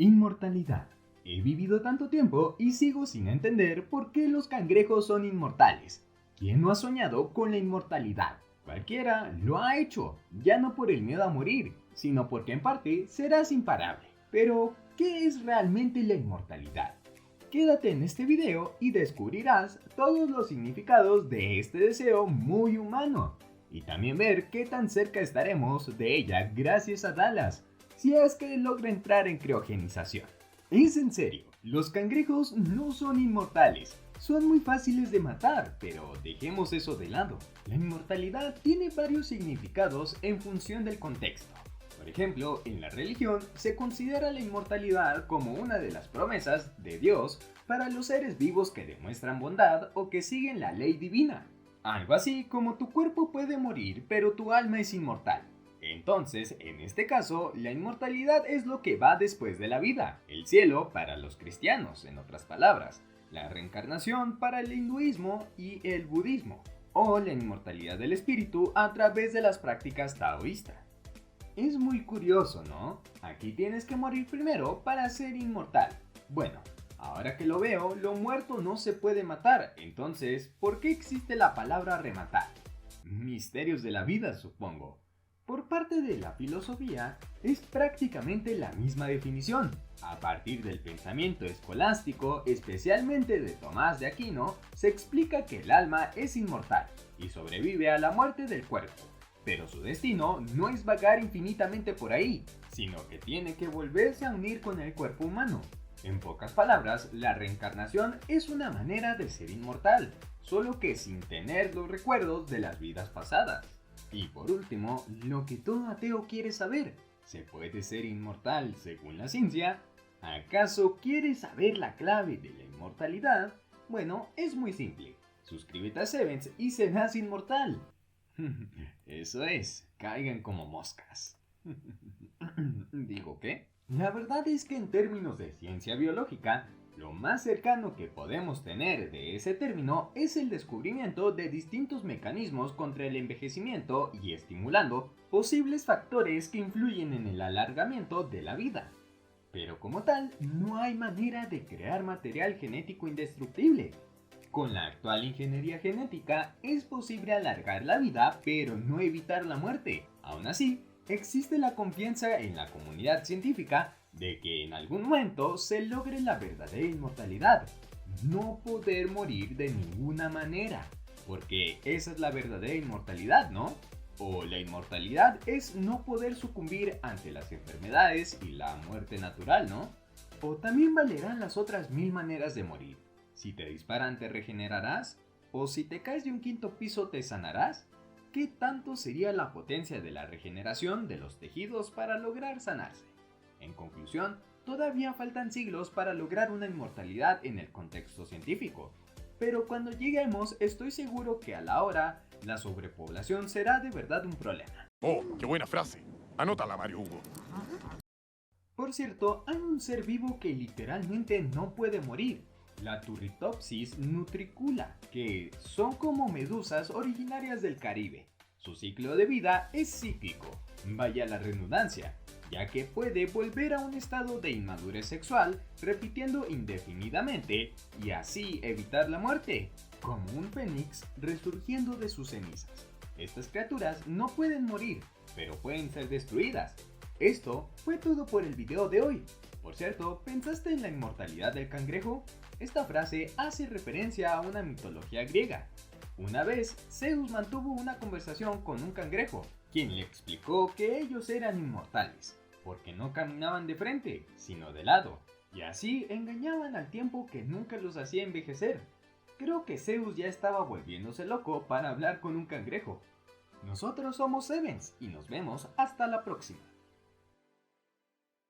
Inmortalidad. He vivido tanto tiempo y sigo sin entender por qué los cangrejos son inmortales. ¿Quién no ha soñado con la inmortalidad? Cualquiera lo ha hecho, ya no por el miedo a morir, sino porque en parte serás imparable. Pero, ¿qué es realmente la inmortalidad? Quédate en este video y descubrirás todos los significados de este deseo muy humano. Y también ver qué tan cerca estaremos de ella gracias a Dallas, si es que logra entrar en criogenización. Es en serio, los cangrejos no son inmortales. Son muy fáciles de matar, pero dejemos eso de lado. La inmortalidad tiene varios significados en función del contexto. Por ejemplo, en la religión se considera la inmortalidad como una de las promesas de Dios para los seres vivos que demuestran bondad o que siguen la ley divina. Algo así como tu cuerpo puede morir, pero tu alma es inmortal. Entonces, en este caso, la inmortalidad es lo que va después de la vida, el cielo para los cristianos, en otras palabras, la reencarnación para el hinduismo y el budismo, o la inmortalidad del espíritu a través de las prácticas taoístas. Es muy curioso, ¿no? Aquí tienes que morir primero para ser inmortal. Bueno, ahora que lo veo, lo muerto no se puede matar, entonces, ¿por qué existe la palabra rematar? Misterios de la vida, supongo. Por parte de la filosofía, es prácticamente la misma definición. A partir del pensamiento escolástico, especialmente de Tomás de Aquino, se explica que el alma es inmortal y sobrevive a la muerte del cuerpo. Pero su destino no es vagar infinitamente por ahí, sino que tiene que volverse a unir con el cuerpo humano. En pocas palabras, la reencarnación es una manera de ser inmortal, solo que sin tener los recuerdos de las vidas pasadas. Y por último, lo que todo ateo quiere saber, ¿se puede ser inmortal según la ciencia? ¿Acaso quieres saber la clave de la inmortalidad? Bueno, es muy simple. Suscríbete a Sevens y serás inmortal. Eso es, caigan como moscas. ¿Digo qué? La verdad es que en términos de ciencia biológica, lo más cercano que podemos tener de ese término es el descubrimiento de distintos mecanismos contra el envejecimiento y estimulando posibles factores que influyen en el alargamiento de la vida. Pero como tal, no hay manera de crear material genético indestructible. Con la actual ingeniería genética es posible alargar la vida, pero no evitar la muerte. Aún así, existe la confianza en la comunidad científica de que en algún momento se logre la verdadera inmortalidad, no poder morir de ninguna manera, porque esa es la verdadera inmortalidad, ¿no? O la inmortalidad es no poder sucumbir ante las enfermedades y la muerte natural, ¿no? O también valerán las otras 1000 maneras de morir. Si te disparan te regenerarás, o si te caes de un quinto piso te sanarás. ¿Qué tanto sería la potencia de la regeneración de los tejidos para lograr sanarse? En conclusión, todavía faltan siglos para lograr una inmortalidad en el contexto científico, pero cuando lleguemos estoy seguro que a la hora, la sobrepoblación será de verdad un problema. Oh, qué buena frase. Anótala, Mario Hugo. Por cierto, hay un ser vivo que literalmente no puede morir, la Turritopsis nutricula, que son como medusas originarias del Caribe. Su ciclo de vida es cíclico, vaya la redundancia, ya que puede volver a un estado de inmadurez sexual repitiendo indefinidamente y así evitar la muerte, como un fénix resurgiendo de sus cenizas. Estas criaturas no pueden morir, pero pueden ser destruidas. Esto fue todo por el video de hoy. Por cierto, ¿pensaste en la inmortalidad del cangrejo? Esta frase hace referencia a una mitología griega. Una vez, Zeus mantuvo una conversación con un cangrejo, quien le explicó que ellos eran inmortales, porque no caminaban de frente, sino de lado, y así engañaban al tiempo que nunca los hacía envejecer. Creo que Zeus ya estaba volviéndose loco para hablar con un cangrejo. Nosotros somos Sevens y nos vemos hasta la próxima.